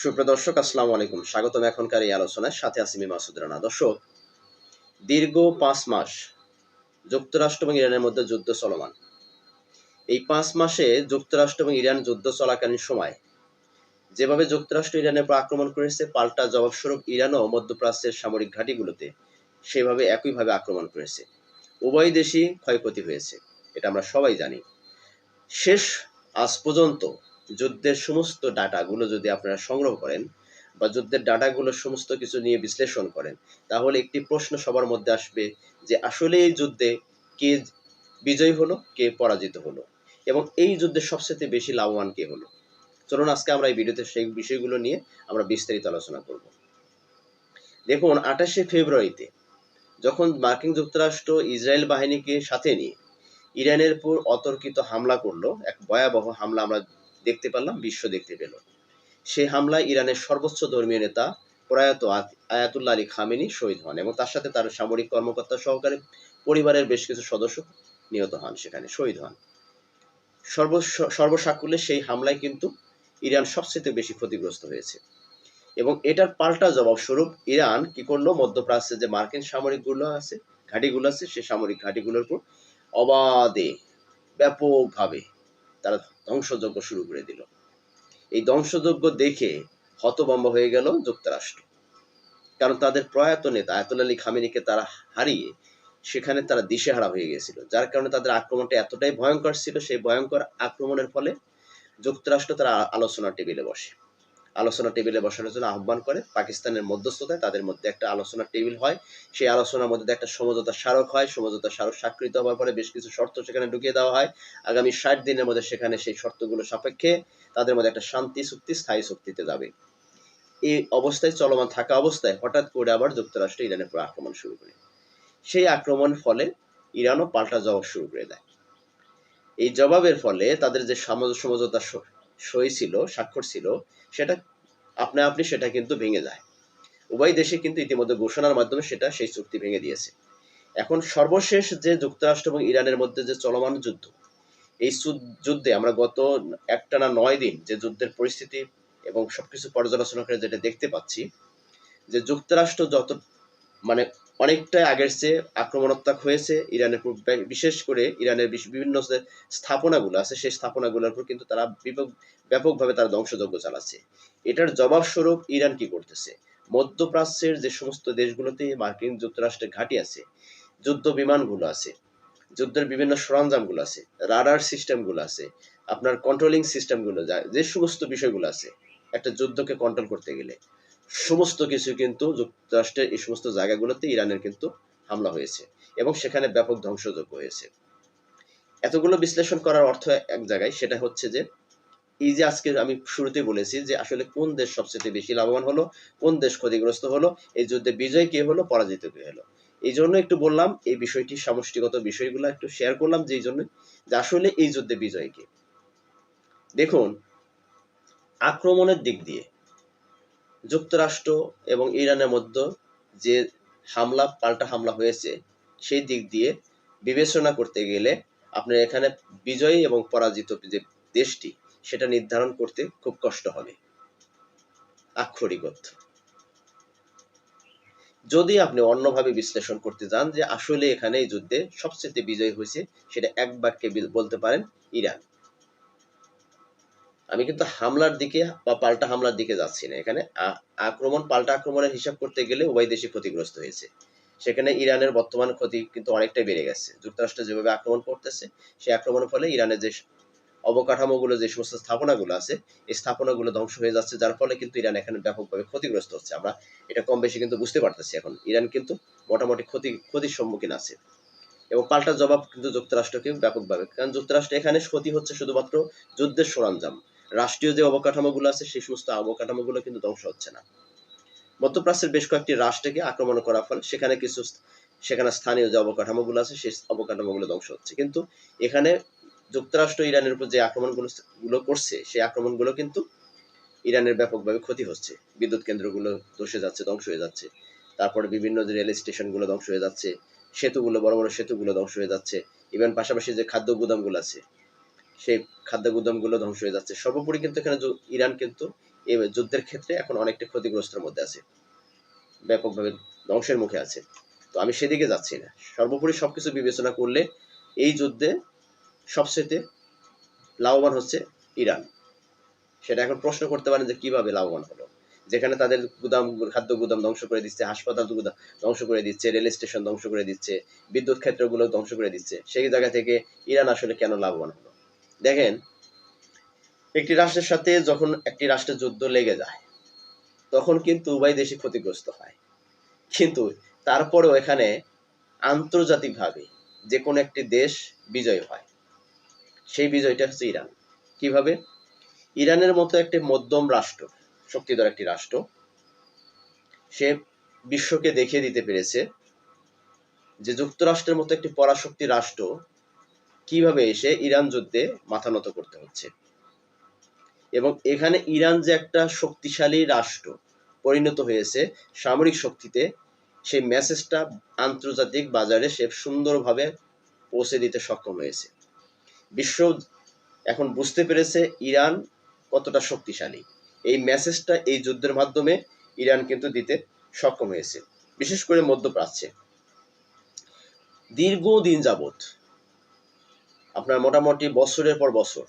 সুপ্রিয় দর্শক, আসসালামু আলাইকুম। স্বাগতম এখনকার এই আলোচনায়। সাথে আছি আমি মাসুদ রানা। দর্শক, দীর্ঘ ৫ মাস যুক্তরাষ্ট্র এবং ইরানের মধ্যে যুদ্ধ চলমান। এই ৫ মাসে যুক্তরাষ্ট্র এবং ইরান যুদ্ধ চলাকালীন সময় যেভাবে যুক্তরাষ্ট্র ইরানের উপর আক্রমণ করেছে, পাল্টা জবাবস্বরূপ ইরানও মধ্যপ্রাচ্যের সামরিক ঘাঁটিগুলোতে সেভাবে একইভাবে আক্রমণ করেছে। উভয় দেশই ক্ষয়ক্ষতি হয়েছে, এটা আমরা সবাই জানি। শেষ আজ পর্যন্ত যুদ্ধের সমস্ত ডাটাগুলো যদি আপনারা সংগ্রহ করেন বা যুদ্ধের ডাটাগুলো সমস্ত কিছু নিয়ে বিশ্লেষণ করেন, তাহলে একটি প্রশ্ন সবার মধ্যে আসবে যে আসলে এই যুদ্ধে কে বিজয়ী হলো, কে পরাজিত হলো, এবং এই যুদ্ধে সবচেয়ে বেশি লাভবান কে হলো। চলুন আজকে আমরা এই ভিডিওতে সেই বিষয়গুলো নিয়ে আমরা বিস্তারিত আলোচনা করব। দেখুন, ২৮শে ফেব্রুয়ারিতে যখন মার্কিন যুক্তরাষ্ট্র ইসরায়েল বাহিনীকে সাথে নিয়ে ইরানের উপর অতর্কিত হামলা করলো, এক ভয়াবহ হামলা আমরা দেখতে পেলাম, বিশ্ব দেখতে পেল। সেই হামলায় ইরানের সর্বোচ্চ ধর্মীয় নেতা প্রয়াত আয়াতুল্লাহ আলী খামেনি শহীদ হন এবং তার সাথে তার সামরিক কর্মকর্তা সহকারে পরিবারের বেশ কিছু সদস্য নিহত হন, সেখানে শহীদ হন। সর্বসাকুল্যে সেই হামলায় কিন্তু ইরান সবচেয়ে বেশি ক্ষতিগ্রস্ত হয়েছে এবং এটার পাল্টা জবাবস্বরূপ ইরান কি করলো, মধ্যপ্রাচ্যে যে মার্কিন সামরিকগুলো আছে, ঘাঁটিগুলো আছে, সেই সামরিক ঘাঁটিগুলোর উপর অবাধে ব্যাপকভাবে তারা ধ্বংসযজ্ঞ শুরু করে দিল। এই ধ্বংসযজ্ঞ দেখে হতভম্ব হয়ে গেল যুক্তরাষ্ট্র, কারণ তাদের প্রয়াত নেতা আয়াতুল্লাহ আলী খামেনিকে তারা হারিয়ে সেখানে তারা দিশেহারা হয়ে গেছিল, যার কারণে তাদের আক্রমণটা এতটাই ভয়ঙ্কর ছিল। সেই ভয়ঙ্কর আক্রমণের ফলে যুক্তরাষ্ট্র তারা আলোচনা টেবিলে বসানোর জন্য আহ্বান করে। পাকিস্তানের মধ্যস্থতায় তাদের মধ্যে একটা আলোচনা টেবিল হয়। সেই আলোচনার মধ্যে একটা সমঝোতা স্মারক হয়। সমঝোতা স্মারক স্বাক্ষরিত হওয়ার পরে বেশ কিছু শর্ত সেখানে ঢুকিয়ে দেওয়া হয়। আগামী ৬০ দিনের মধ্যে সেখানে সেই শর্তগুলো সাপেক্ষে তাদের মধ্যে একটা শান্তি চুক্তি স্থায়ী চুক্তিতে যাবে। এই অবস্থায় চলমান থাকা অবস্থায় হঠাৎ করে আবার যুক্তরাষ্ট্র ইরানের উপর আক্রমণ শুরু করে। সেই আক্রমণের ফলে ইরানও পাল্টা জবাব শুরু করে দেয়। এই জবাবের ফলে তাদের যে সমঝোতা সই ছিল, স্বাক্ষর ছিল, সেটা আপনি সেটা কিন্তু ভেঙে যায়। উভয় দেশে কিন্তু ইতিমধ্যে ঘোষণার মাধ্যমে সেই চুক্তি ভেঙে দিয়েছে। এখন সর্বশেষ যে যুক্তরাষ্ট্র এবং ইরানের মধ্যে যে চলমান যুদ্ধ, এই যুদ্ধে আমরা গত একটানা ৯ দিন যে যুদ্ধের পরিস্থিতি এবং সবকিছু পর্যালোচনা করে যেটা দেখতে পাচ্ছি, যে যুক্তরাষ্ট্র যত মানে অনেকটাই আগের চেয়ে আক্রমণাত্মক হয়েছে ইরানের উপর। বিশেষ করে ইরানের বিভিন্ন যে স্থাপনাগুলো আছে, সেই স্থাপনাগুলোর উপর কিন্তু তারা ব্যাপকভাবে তারা ধ্বংসযজ্ঞ চালাচ্ছে। এটার জবাবস্বরূপ ইরান কি করতেছে, মধ্যপ্রাচ্যের যে সমস্ত দেশগুলোতে মার্কিন যুক্তরাষ্ট্রের ঘাঁটি আছে, যুদ্ধ বিমানগুলো আছে, যুদ্ধের বিভিন্ন সরঞ্জামগুলো আছে, রাডার সিস্টেমগুলো আছে, আপনার কন্ট্রোলিং সিস্টেমগুলো, যে সমস্ত বিষয়গুলো আছে একটা যুদ্ধকে কন্ট্রোল করতে গেলে, সমস্ত কিছু কিন্তু যুক্তরাষ্ট্রের এই সমস্ত জায়গাগুলোতে ইরানের কিন্তু হামলা হয়েছে এবং সেখানে ব্যাপক ধ্বংসযজ্ঞ হয়েছে। এতগুলো বিশ্লেষণ করার অর্থ এক জায়গায়, সেটা হচ্ছে যে এই যে আজকে আমি শুরুতে বলেছি যে আসলে কোন দেশ সবচেয়ে বেশি লাভবান হলো, কোন দেশ ক্ষতিগ্রস্ত হলো, এই যুদ্ধে বিজয় কে হলো, পরাজিত কে হলো। এই জন্য একটু বললাম, এই বিষয়টি সমষ্টিগত বিষয়গুলো একটু শেয়ার করলাম, যে এই জন্য যে আসলে এই যুদ্ধে বিজয় কে। দেখুন, আক্রমণের দিক দিয়ে যুক্তরাষ্ট্র এবং ইরানের মধ্যে যে পাল্টা হামলা হয়েছে, সেই দিক দিয়ে বিবেচনা করতে গেলে আপনার এখানে বিজয়ী এবং পরাজিত যে দেশটি, সেটা নির্ধারণ করতে খুব কষ্ট হবে আক্ষরিক অর্থ। যদি আপনি অন্যভাবে বিশ্লেষণ করতে যান যে আসলে এখানে এই যুদ্ধে সবচেয়ে বিজয়ী হয়েছে, সেটা এক বাক্যে বলতে পারেন ইরান। আমি কিন্তু হামলার দিকে বা পাল্টা হামলার দিকে যাচ্ছি না। এখানে পাল্টা আক্রমণের হিসাব করতে গেলে উভয় দেশই ক্ষতিগ্রস্ত হয়েছে। সেখানে ইরানের বর্তমান ক্ষতি কিন্তু অনেকটাই বেড়ে গেছে। যুক্তরাষ্ট্র যেভাবে আক্রমণ করতেছে, সেই আক্রমণের ফলে ইরানের যে অবকাঠামোগুলো, যে সমস্ত স্থাপনাগুলো আছে, এই স্থাপনাগুলো ধ্বংস হয়ে যাচ্ছে, যার ফলে কিন্তু ইরান এখানে ব্যাপকভাবে ক্ষতিগ্রস্ত হচ্ছে। আমরা এটা কম বেশি কিন্তু বুঝতে পারতেছি। এখন ইরান কিন্তু মোটামুটি ক্ষতির সম্মুখীন আছে এবং পাল্টা জবাব কিন্তু যুক্তরাষ্ট্রকে ব্যাপকভাবে, কারণ যুক্তরাষ্ট্র এখানে ক্ষতি হচ্ছে শুধুমাত্র যুদ্ধের সরঞ্জাম, রাষ্ট্রীয় যে অবকাঠামোগুলো আছে সেই সমস্ত অবকাঠামোগুলো কিন্তু ধ্বংস হচ্ছে না। মধ্যপ্রাচ্যের বেশ কয়েকটি রাষ্ট্রকে আক্রমণ করার ফলে সেখানে স্থানীয় যে অবকাঠামোগুলো আছে সেই অবকাঠামোগুলো ধ্বংস হচ্ছে। কিন্তু এখানে যুক্তরাষ্ট্র ইরানের উপর যে আক্রমণগুলো করছে, সেই আক্রমণগুলো কিন্তু ইরানের ব্যাপকভাবে ক্ষতি হচ্ছে। বিদ্যুৎ কেন্দ্রগুলো ধসে যাচ্ছে, ধ্বংস হয়ে যাচ্ছে। তারপরে বিভিন্ন যে রেল স্টেশনগুলো ধ্বংস হয়ে যাচ্ছে, বড় বড় সেতুগুলো ধ্বংস হয়ে যাচ্ছে। ইভেন পাশাপাশি যে খাদ্য গুদামগুলো আছে, সেই খাদ্য গুদামগুলো ধ্বংস হয়ে যাচ্ছে। সর্বোপরি কিন্তু এখানে ইরান কিন্তু এই যুদ্ধের ক্ষেত্রে এখন অনেকটা ক্ষতিগ্রস্তের মধ্যে আছে, ব্যাপকভাবে ধ্বংসের মুখে আছে। তো আমি সেদিকে যাচ্ছি না। সর্বোপরি সবকিছু বিবেচনা করলে এই যুদ্ধে সবচেয়ে লাভবান হচ্ছে ইরান। সেটা এখন প্রশ্ন করতে পারেন যে কিভাবে লাভবান হলো, যেখানে তাদের গুদাম, খাদ্য গুদাম ধ্বংস করে দিচ্ছে, হাসপাতাল গুদাম ধ্বংস করে দিচ্ছে, রেল স্টেশন ধ্বংস করে দিচ্ছে, বিদ্যুৎ ক্ষেত্রগুলো ধ্বংস করে দিচ্ছে, সেই জায়গা থেকে ইরান আসলে কেন লাভবান হলো? দেখেন, একটি রাষ্ট্রের সাথে যখন একটি রাষ্ট্রের যুদ্ধ লেগে যায় তখন কিন্তু উভয় দেশই ক্ষতিগ্রস্ত হয়, কিন্তু তারপরেও এখানে আন্তর্জাতিকভাবে যে কোনো একটি দেশ বিজয় হয়। সেই বিজয়টা হচ্ছে ইরান। কিভাবে? ইরানের মতো একটি মধ্যম রাষ্ট্র, শক্তিধর একটি রাষ্ট্র, সে বিশ্বকে দেখিয়ে দিতে পেরেছে যে যুক্তরাষ্ট্রের মতো একটি পরাশক্তি রাষ্ট্র কিভাবে এসে ইরান যুদ্ধে মাথা নত করতে হচ্ছে, এবং এখানে ইরান যে একটা শক্তিশালী রাষ্ট্র পরিণত হয়েছে সামরিক শক্তিতে, সেই মেসেজটা আন্তর্জাতিক বাজারে সে সুন্দরভাবে পৌঁছে দিতে সক্ষম হয়েছে। বিশ্ব এখন বুঝতে পেরেছে ইরান কতটা শক্তিশালী। এই মেসেজটা এই যুদ্ধের মাধ্যমে ইরান কিন্তু দিতে সক্ষম হয়েছে। বিশেষ করে মধ্যপ্রাচ্যে দীর্ঘদিন যাবৎ, আপনার মোটামুটি বছরের পর বছর,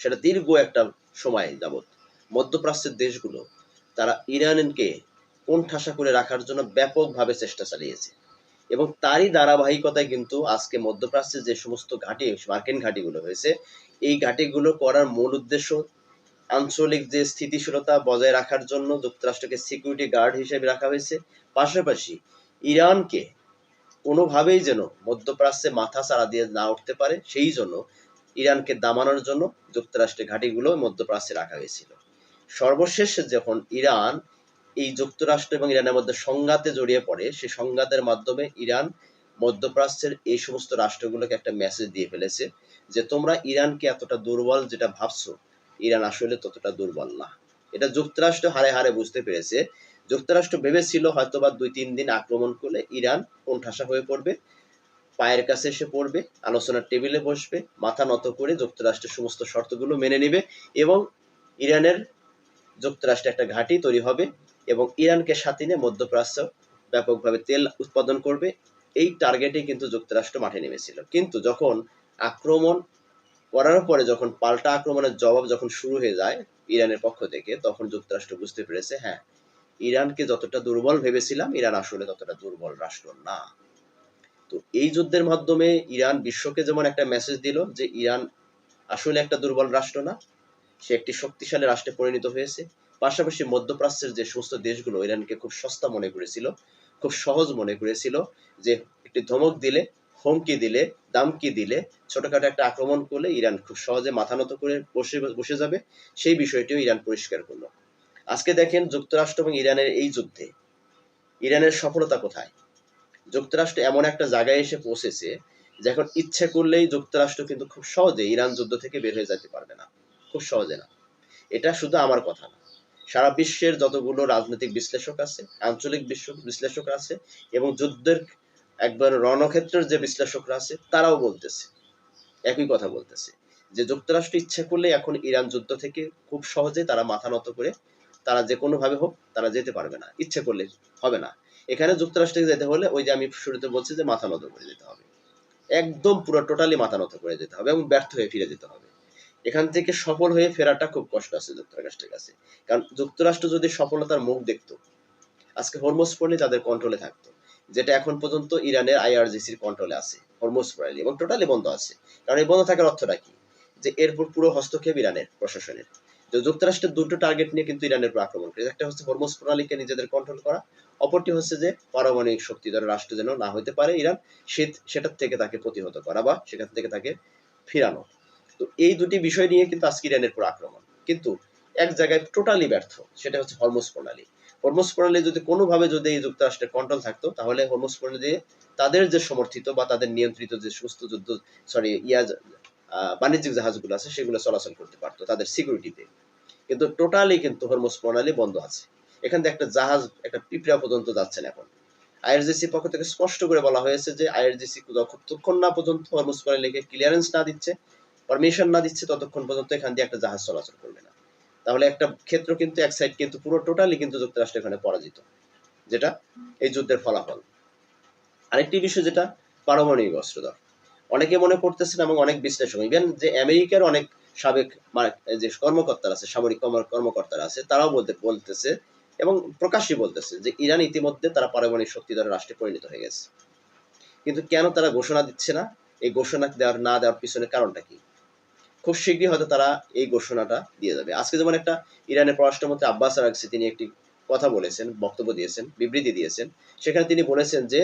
সেটা দীর্ঘ একটা সময় যাবৎ মধ্যপ্রাচ্যের দেশগুলো তারা ইরানকে কোণঠাসা করে রাখার জন্য ব্যাপকভাবে চেষ্টা চালিয়েছে, এবং তারই ধারাবাহিকতায় কিন্তু আজকে মধ্যপ্রাচ্যে যে সমস্ত ঘাঁটি, মার্কিন ঘাঁটিগুলো হয়েছে, এই ঘাঁটিগুলো করার মূল উদ্দেশ্য আঞ্চলিক যে স্থিতিশীলতা বজায় রাখার জন্য যুক্তরাষ্ট্রকে সিকিউরিটি গার্ড হিসেবে রাখা হয়েছে, পাশাপাশি ইরানকে কোনোভাবেই যেন মধ্যপ্রাচ্যে মাথা চাড়া দিয়ে না উঠতে পারে, সেই জন্য ইরানকে দামানোর জন্য যুক্তরাষ্ট্রের ঘাঁটিগুলো মধ্যপ্রাচ্যে রাখা হয়েছিল। সর্বশেষ যখন ইরান এই যুক্তরাষ্ট্র এবং ইরানের মধ্যে সংঘাতে জড়িয়ে পড়ে, সেই সংঘাতের মাধ্যমে ইরান মধ্যপ্রাচ্যের এই সমস্ত রাষ্ট্রগুলোকে একটা মেসেজ দিয়ে ফেলেছে যে তোমরা ইরানকে এতটা দুর্বল যেটা ভাবছো, ইরান আসলে ততটা দুর্বল না। এটা যুক্তরাষ্ট্র হারে হারে বুঝতে পেরেছে। যুক্তরাষ্ট্র ভেবেছিল হয়তোবা 2-3 দিন আক্রমণ করলে ইরান কোণঠাসা হয়ে পড়বে, পায়ের কাছে এসে পড়বে, আলোচনার টেবিলে বসবে, মাথা নত করে যুক্তরাষ্ট্রের সমস্ত শর্তগুলো মেনে নিবে, এবং ইরানের যুক্তরাষ্ট্রে একটা ঘাঁটি তৈরি হবে, এবং ইরানকে সাথে নিয়ে মধ্যপ্রাচ্য ব্যাপকভাবে তেল উৎপাদন করবে। এই টার্গেটে কিন্তু যুক্তরাষ্ট্র মাঠে নেমেছিল। কিন্তু যখন আক্রমণ করার পরে, যখন পাল্টা আক্রমণের জবাব যখন শুরু হয়ে যায় ইরানের পক্ষ থেকে, তখন যুক্তরাষ্ট্র বুঝতে পেরেছে হ্যাঁ, ইরানকে যতটা দুর্বল ভেবেছিলাম, ইরান আসলে ততটা দুর্বল রাষ্ট্র না। তো এই যুদ্ধের মাধ্যমে ইরান বিশ্বকে যেমন একটা মেসেজ দিল যে ইরান আসলে একটা দুর্বল রাষ্ট্র না, সে একটি শক্তিশালী রাষ্ট্রে পরিণত হয়েছে। পাশাপাশি মধ্যপ্রাচ্যের যে সমস্ত দেশগুলো ইরানকে খুব সস্তা মনে করেছিল, খুব সহজ মনে করেছিল, যে একটি ধমক দিলে, হুমকি দিলে, দামকি দিলে, ছোটখাটো একটা আক্রমণ করলে ইরান খুব সহজে মাথা নত করে বসে যাবে, সেই বিষয়টিও ইরান পরিষ্কার করলো। আজকে দেখেন যুক্তরাষ্ট্র এবং ইরানের এই যুদ্ধে ইরানের সফলতা কোথায়? যুক্তরাষ্ট্র এমন একটা জায়গায় এসে পৌঁছেছে যে এখন ইচ্ছে করলেই যুক্তরাষ্ট্র কিন্তু খুব সহজে ইরান যুদ্ধ থেকে বের হয়ে যেতে পারবে না, খুব সহজে না। এটা শুধু আমার কথা না, সারা বিশ্বের যতগুলো রাজনৈতিক বিশ্লেষক আছে, আঞ্চলিক বিশ্লেষক আছে, এবং যুদ্ধের একবার রণক্ষেত্রের যে বিশ্লেষকরা আছে, তারাও বলতেছে, একই কথা বলতেছে, যে যুক্তরাষ্ট্র ইচ্ছা করলে এখন ইরান যুদ্ধ থেকে খুব সহজে তারা মাথা নত করে, তারা যে কোনো ভাবে হোক তারা যেতে পারবে না, ইচ্ছে করলে হবে না। এখানে যুক্তরাষ্ট্রকে যেতে হলে ওই যে আমি শুরুতে বলছি যে মাথা নত করে যেতে হবে, একদম পুরো টোটালি মাথা নত করে যেতে হবে, এবং ব্যর্থ হয়ে ফিরে যেতে হবে। এখান থেকে সফল হয়ে ফেরাটা খুব কষ্ট আছে যুক্তরাষ্ট্রের কাছে। কারণ যুক্তরাষ্ট্র যদি সফলতার মুখ দেখতো, আজকে হরমুজ প্রণালী তাদের কন্ট্রোলে থাকতো, যেটা এখন পর্যন্ত ইরানের আইআরজিসির কন্ট্রোলে আছে হরমুজ প্রণালী, এবং টোটালি বন্ধ আছে। কারণ এই বন্ধ থাকার অর্থটা কি? যে এরপর পুরো হস্তক্ষেপ ইরানের প্রশাসনের। তো যুক্তরাষ্ট্রের দুটো টার্গেট নিয়ে কিন্তু ইরানের উপর আক্রমণ করে, একটা হচ্ছে হরমুজ প্রণালীকে নিজেদের কন্ট্রোল করা, অপরটি হচ্ছে যে পারমাণবিক শক্তিধর রাষ্ট্র যেন না হতে পারে ইরান, সেটার থেকে তাকে প্রতিহত করা বা সেখান থেকে তাকে ফিরানো। তো এই দুটি বিষয় নিয়ে কিন্তু আজকে ইরানের পুরো আক্রমণ, কিন্তু এক জায়গায় টোটালি ব্যর্থ, সেটা হচ্ছে হরমুজ প্রণালী। হরমুজ প্রণালী যদি কোনোভাবে যদি এই যুক্তরাষ্ট্রের কন্ট্রোল থাকতো, তাহলে হরমুজ প্রণালী দিয়ে তাদের যে সমর্থিত বা তাদের নিয়ন্ত্রিত যে সমস্ত যুদ্ধ, সরি বাণিজ্যিক জাহাজগুলো আছে, সেগুলো চলাচল করতে পারতো তাদের সিকিউরিটিতে। কিন্তু টোটালি কিন্তু হরমুজ প্রণালী বন্ধ আছে। এখান থেকে একটা জাহাজ, একটা পিঁপড়া পর্যন্ত যাচ্ছে না এখন। আইআরজিসির পক্ষ থেকে স্পষ্ট করে বলা হয়েছে যে আইআরজিসি যতক্ষণ না পর্যন্ত হরমুজ প্রণালীকে ক্লিয়ারেন্স না দিচ্ছে, পারমিশন না দিচ্ছে, ততক্ষণ পর্যন্ত এখান দিয়ে একটা জাহাজ চলাচল করবে না। তাহলে একটা ক্ষেত্র কিন্তু এক সাইড কিন্তু পুরো টোটালি কিন্তু যুক্তরাষ্ট্র এখানে পরাজিত, যেটা এই যুদ্ধের ফলাফল। আরেকটি বিষয় যেটা পারমাণবিক অস্ত্রধর, অনেকে মনে করতেছেন এবং অনেক বিশ্লেষক ইভেন যে আমেরিকার অনেক সাবেক যে কর্মকর্তারা আছে, সামরিক কর্মকর্তারা আছে, তারাও বলতেছে এবং প্রকাশ্যে বলতেছে যে ইরান ইতিমধ্যে তারা পারমাণবিক শক্তিধর রাষ্ট্রে পরিণত হয়ে গেছে। কিন্তু কেন তারা ঘোষণা দিচ্ছে না? এই ঘোষণা দেওয়ার পিছনে কারণটা কি? খুব শীঘ্রই হয়তো তারা এই ঘোষণাটা দিয়ে যাবে। আজকে যেমন একটা ইরানের পররাষ্ট্রমন্ত্রী আব্বাস আরাগচি তিনি একটি কথা বলেছেন, বক্তব্য দিয়েছেন, বিবৃতি দিয়েছেন। সেখানে তিনি বলেছেন যে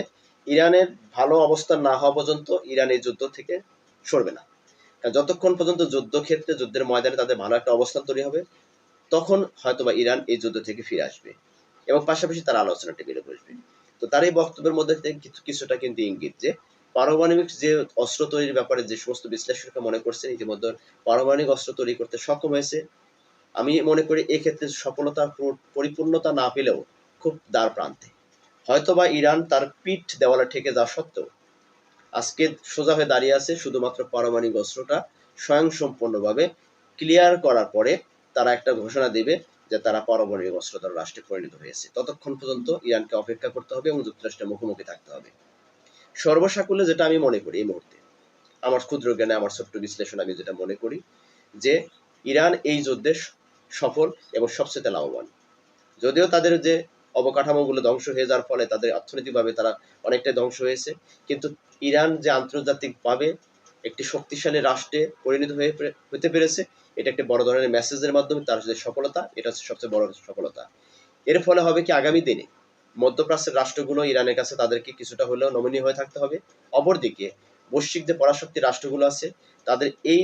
ইরানের ভালো অবস্থান না হওয়া পর্যন্ত ইরান এই যুদ্ধ থেকে সরবে না। কারণ যতক্ষণ পর্যন্ত যুদ্ধক্ষেত্রে, যুদ্ধের ময়দানে তাদের ভালো একটা অবস্থান তৈরি হবে, তখন হয়তোবা ইরান এই যুদ্ধ থেকে ফিরে আসবে এবং পাশাপাশি তারা আলোচনা টেবিলে বসবে। তো তার এই বক্তব্যের মধ্যে থেকে কিছুটা কিন্তু ইঙ্গিত যে পারমাণবিক যে অস্ত্র তৈরির ব্যাপারে যে সমস্ত বিশ্লেষকরা মনে করছেন ইতিমধ্যে পারমাণবিক অস্ত্র তৈরি করতে সক্ষম হয়েছে, আমি মনে করি এক্ষেত্রে সফলতা পরিপূর্ণতা না পেলেও খুব দ্বার প্রান্তে। হয়তোবা ইরান তার পিঠ দেওয়ালে ঠেকে যাওয়া সত্ত্বেও আজকে সোজা হয়ে দাঁড়িয়ে আছে শুধুমাত্র পারমাণবিক অস্ত্রটা স্বয়ংসম্পূর্ণভাবে ক্লিয়ার করার পরে তারা একটা ঘোষণা দেবে যে তারা পারমাণবিক অস্ত্রধারী রাষ্ট্রে পরিণত হয়েছে। ততক্ষণ পর্যন্ত ইরানকে অপেক্ষা করতে হবে এবং যুক্তরাষ্ট্রের মুখোমুখি থাকতে হবে। সর্বসাকুল্যে যেটা আমি মনে করি এই মুহূর্তে, আমার ক্ষুদ্র জ্ঞানে, আমার ছোট্ট বিশ্লেষণ, আমি যেটা মনে করি যে ইরান এই যুদ্ধে সফল এবং সবচেয়ে লাভবান। যদিও তাদের যে অবকাঠামোগুলো ধ্বংস হয়ে যাওয়ার ফলে তাদের অর্থনৈতিকভাবে তারা অনেকটাই ধ্বংস হয়েছে, কিন্তু ইরান যে আন্তর্জাতিকভাবে একটি শক্তিশালী রাষ্ট্রে পরিণত হতে পেরেছে, এটা একটা বড় ধরনের মেসেজের মাধ্যমে তার যে সফলতা, এটা হচ্ছে সবচেয়ে বড় সফলতা। এর ফলে হবে কি আগামী দিনে মধ্যপ্রাচ্যের রাষ্ট্রগুলো ইরানের কাছে তাদেরকে কিছুটা হলেও নমনীয় হয়ে থাকতে হবে। অপরদিকে বৈশ্বিক যে পরাশক্তি রাষ্ট্রগুলো আছে তাদের এই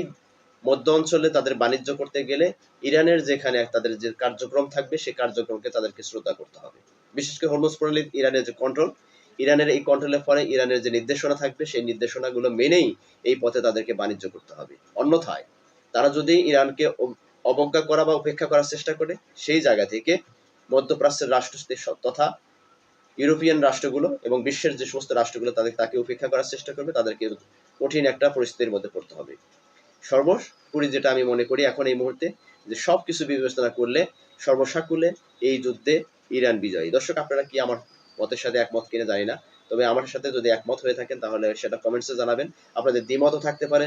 মধ্য অঞ্চলে তাদের বাণিজ্য করতে গেলে ইরানের যেখানে তাদের যে কার্যক্রম থাকবে সেই কার্যক্রমকে তাদেরকে শ্রদ্ধা করতে হবে। বিশেষ করে হরমুজ প্রণালী ইরানের যে কন্ট্রোল, ইরানের এই কন্ট্রোলের ফলে ইরানের যে নির্দেশনা থাকবে সেই নির্দেশনাগুলো মেনেই এই পথে তাদেরকে বাণিজ্য করতে হবে। অন্যথায় তারা যদি ইরানকে অবজ্ঞা করা বা উপেক্ষা করার চেষ্টা করে, সেই জায়গা থেকে মধ্যপ্রাচ্যের রাষ্ট্র তথা ইউরোপিয়ান রাষ্ট্রগুলো এবং বিশ্বের যে সমস্ত রাষ্ট্রগুলো তাকে উপেক্ষা করার চেষ্টা করবে, তাদেরকে কঠিন একটা পরিস্থিতির মধ্যে পড়তে হবে। সর্বোপরি যেটা আমি মনে করি এখন এই মুহূর্তে, যে সব কিছু বিবেচনা করলে সর্বসাকুল্যে এই যুদ্ধে ইরান বিজয়ী। দর্শক, আপনারা কি আমার মতের সাথে একমত কিনা জানি না, তবে আমার সাথে যদি একমত হয়ে থাকেন তাহলে সেটা কমেন্টসে জানাবেন। আপনাদের দ্বিমতও থাকতে পারে,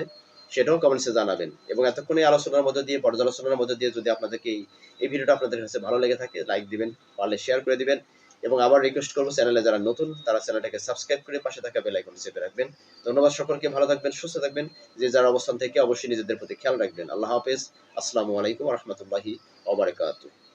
সেটাও কমেন্টসে জানাবেন। এবং এতক্ষণ এই আলোচনার মধ্যে দিয়ে, পর্যালোচনার মধ্যে দিয়ে যদি আপনাদেরকে এই ভিডিওটা আপনাদের কাছে ভালো লেগে থাকে, লাইক দিবেন, পারলে শেয়ার করে দিবেন। এবং আবার রিকোয়েস্ট করবো, চ্যানেলে যারা নতুন তারা চ্যানেলটাকে সাবস্ক্রাইব করে পাশে থাকা বেল আইকন চেপে রাখবেন। ধন্যবাদ সকলকে, ভালো থাকবেন, সুস্থ থাকবেন, যে যার অবস্থান থেকে অবশ্যই নিজেদের প্রতি খেয়াল রাখবেন। আল্লাহ হাফেজ। আসসালামু আলাইকুম ওয়া রাহমাতুল্লাহি ওয়া বারাকাতুহু।